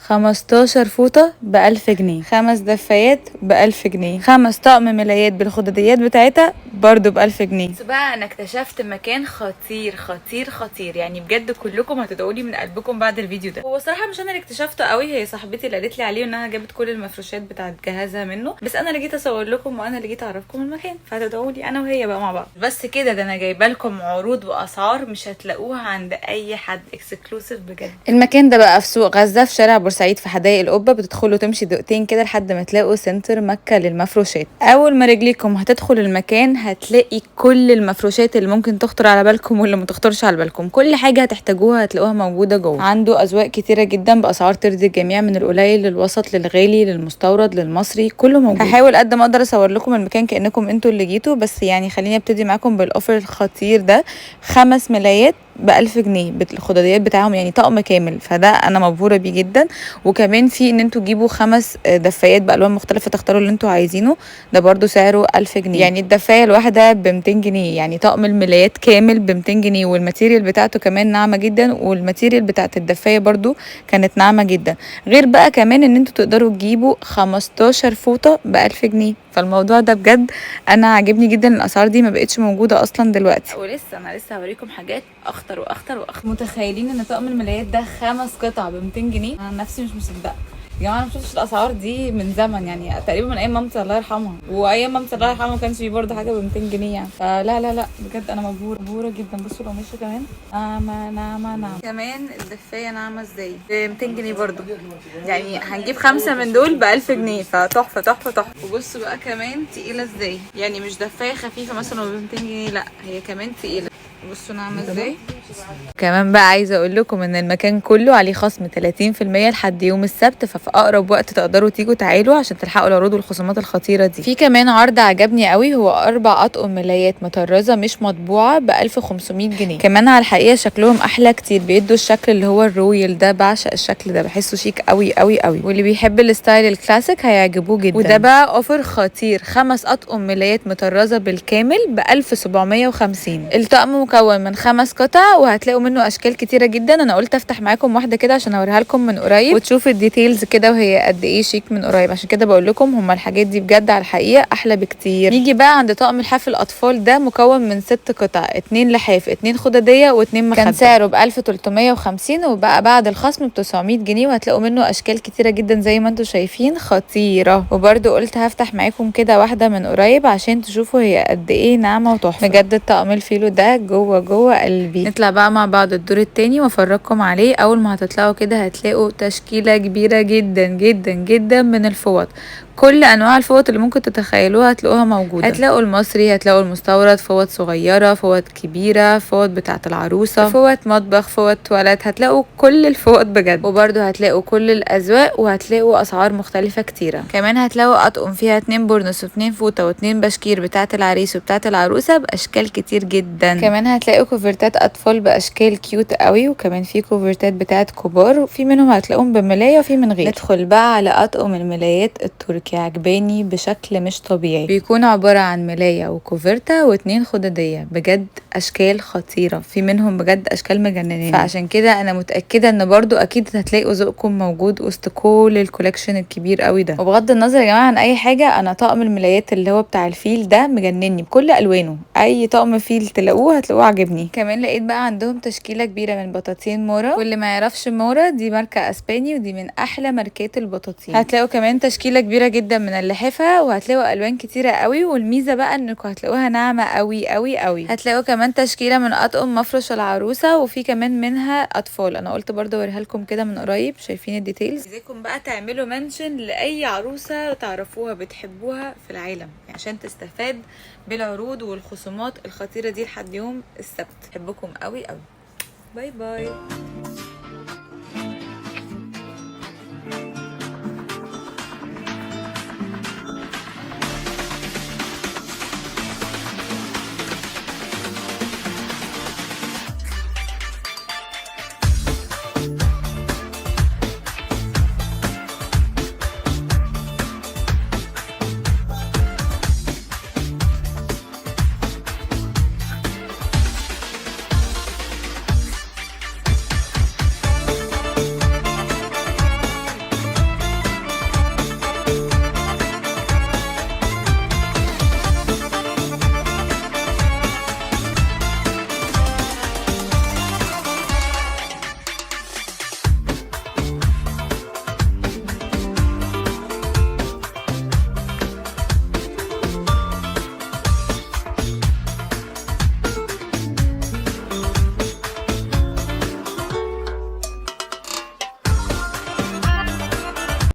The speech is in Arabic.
15 فوطة ب1000 جنيه، 5 دفايات ب1000 جنيه، 5 طقم ملايات بالخداديات بتاعتها برضو ب1000 جنيه. بس بقى انا اكتشفت مكان خطير خطير خطير، يعني بجد كلكم هتدعولي من قلبكم بعد الفيديو ده. هو صراحة مش انا اللي اكتشفته قوي، هي صاحبتي اللي قالت لي عليه انها جابت كل المفروشات بتاعت جهازها منه، بس انا اللي جيت اصور لكم وانا اللي جيت اعرفكم المكان، فهتدعولي انا وهي بقى مع بعض. بس كده، ده انا جايبه لكم عروض واسعار مش هتلاقوها عند اي حد، اكسكلوسيف بجد. المكان ده بقى في سوق غزة في شارع بورسعيد في حدائق القبة، بتدخلوا تمشي دقيقتين كده لحد ما تلاقوا سنتر مكة للمفروشات. اول ما رجليكم هتدخل المكان هتلاقي كل المفروشات اللي ممكن تخطر على بالكم واللي ما تخطرش على بالكم، كل حاجة هتحتاجوها هتلاقوها موجودة جوه. عنده اذواق كتيرة جدا باسعار ترضي الجميع، من القليل للوسط للغالي للمستورد للمصري، كله موجود. هحاول قد ما اقدر اصور لكم المكان كانكم انتوا اللي جيتوا، بس يعني خليني ابتدي معاكم بالاوفر الخطير ده. 5 ملايات ب1000 جنيه بالخداديات بتاعهم، يعني طقم كامل، فده انا مبهوره بيه جدا. وكمان في ان انتوا تجيبوا 5 دفايات بالوان مختلفه تختاروا اللي انتوا عايزينه، ده برضو سعره 1000 جنيه. يعني الدفايه الواحده ب 200 جنيه، يعني طقم الملايات كامل ب 200 جنيه، والماتيريال بتاعته كمان ناعمه جدا، والماتيريال بتاعت الدفايه برضو كانت ناعمه جدا. غير بقى كمان ان انتوا تقدروا تجيبوا 15 فوطه ب1000 جنيه، فالموضوع ده بجد انا عاجبني جدا. الاسعار دي ما بقتش موجوده اصلا دلوقتي. ولسه انا هوريكم حاجات اخطر واخطر واخطر. متخيلين ان طقم الملايات ده 5 قطع ب 200 جنيه؟ انا نفسي مش مصدقه يا جماعه. انا ما شفتش الاسعار دي من زمن، يعني تقريبا من ايام مامتي الله يرحمها، وايام مامتي الله يرحمها ما كانش فيه برضه حاجه ب 200 جنيه يعني. فلا لا لا بجد انا مبهوره جدا. بصوا القماشه كمان ناعمه كمان الدفايه ناعمه ازاي ب 200 جنيه برضه، يعني هنجيب 5 من دول ب 1000 جنيه، فتحفه تحفه تحفه. وبصوا بقى كمان تقيله ازاي، يعني مش دفايه خفيفه مثلا ب 200 جنيه، لا هي كمان تقيله. بصوا ناعمه ازاي. كمان بقى عايزه اقول لكم ان المكان كله عليه خصم 30% لحد يوم السبت، ففي اقرب وقت تقدروا تيجوا تعالوا عشان تلحقوا العروض والخصومات الخطيره دي. في كمان عرض عجبني قوي، هو 4 اطقم ملايات مطرزه مش مطبوعه ب 1500 جنيه. كمان على الحقيقه شكلهم احلى كتير، بيدوا الشكل اللي هو الرويال ده، بعشق الشكل ده، بحسه شيك قوي قوي قوي، واللي بيحب الستايل الكلاسيك هيعجبوه جدا. وده بقى اوفر خطير، 5 اطقم ملايات مطرزه بالكامل ب 1750. الطقم مكون من 5 قطع، وهتلاقوا منه اشكال كتيره جدا. انا قلت افتح معاكم واحده كده عشان اوريها لكم من قريب وتشوفوا الديتيلز كده وهي قد ايه شيك من قريب، عشان كده بقول لكم هما الحاجات دي بجد على الحقيقه احلى بكتير. نيجي بقى عند طقم الحاف الاطفال ده، مكون من 6 قطع، 2 لحاف، 2 خداديه، و2 مخده. كان سعره ب 1350 وبقى بعد الخصم ب 900 جنيه، وهتلاقوا منه اشكال كتيره جدا زي ما انتم شايفين، خطيره. وبرده قلت هفتح معاكم كده واحده من قريب عشان تشوفوا هي قد ايه ناعمه وتحفه بجد. الطقم الفيلو ده جوه قلبي. نطلع بقى مع بعض الدور التاني وافرجكم عليه. اول ما هتطلعوا كده هتلاقوا تشكيله كبيره جدا جدا جدا من الفوط، كل انواع الفوط اللي ممكن تتخيلوها هتلاقوها موجوده. هتلاقوا المصري، هتلاقوا المستورد، فوط صغيره، فوط كبيره، فوط بتاعه العروسه، فوط مطبخ، فوط تواليت، هتلاقوا كل الفوط بجد. وبرده هتلاقوا كل الاذواق، وهتلاقوا اسعار مختلفه كتيره. كمان هتلاقوا اطقم فيها 2 بورنس و2 فوطه و2 بشكير بتاعه العريس وبتاعه العروسه باشكال كتير جدا. كمان هتلاقوا كوفرتات اطفال باشكال كيوت قوي، وكمان في كوفرتات بتاعه كبار، وفي منهم هتلاقوهم بملايه وفي من غير. ندخل بقى على اطقم الملايات التركي، عجباني بشكل مش طبيعي. بيكون عباره عن ملايه وكوفرتا و2 خداديه، بجد اشكال خطيره، في منهم بجد اشكال مجننين. فعشان كده انا متاكده ان برضو اكيد هتلاقوا ذوقكم موجود وسط كل الكولكشن الكبير قوي ده. وبغض النظر يا جماعه عن اي حاجه، انا طقم الملايات اللي هو بتاع الفيل ده مجنني بكل الوانه، اي طقم فيل تلاقوه هتلاقوه عاجبني. كمان لقيت بقى عندهم تشكيله كبيره من بطاطين مورا، واللي ما يعرفش مورا دي ماركه اسباني، ودي من احلى ماركات البطاطين. هتلاقوا كمان تشكيله كبيره جدا من اللحفه، وهتلاقوا الوان كتيره قوي، والميزه بقى انكم هتلاقوها ناعمه قوي قوي قوي. هتلاقوا كمان تشكيله من اطقم مفرش العروسه، وفي كمان منها اطفال. انا قلت برضه اوريها لكم كده من قريب، شايفين الديتيلز. عايزاكم بقى تعملوا منشن لاي عروسه تعرفوها بتحبوها في العالم، يعني عشان تستفاد بالعروض والخصومات الخطيره دي لحد يوم السبت. بحبكم قوي قوي، باي باي.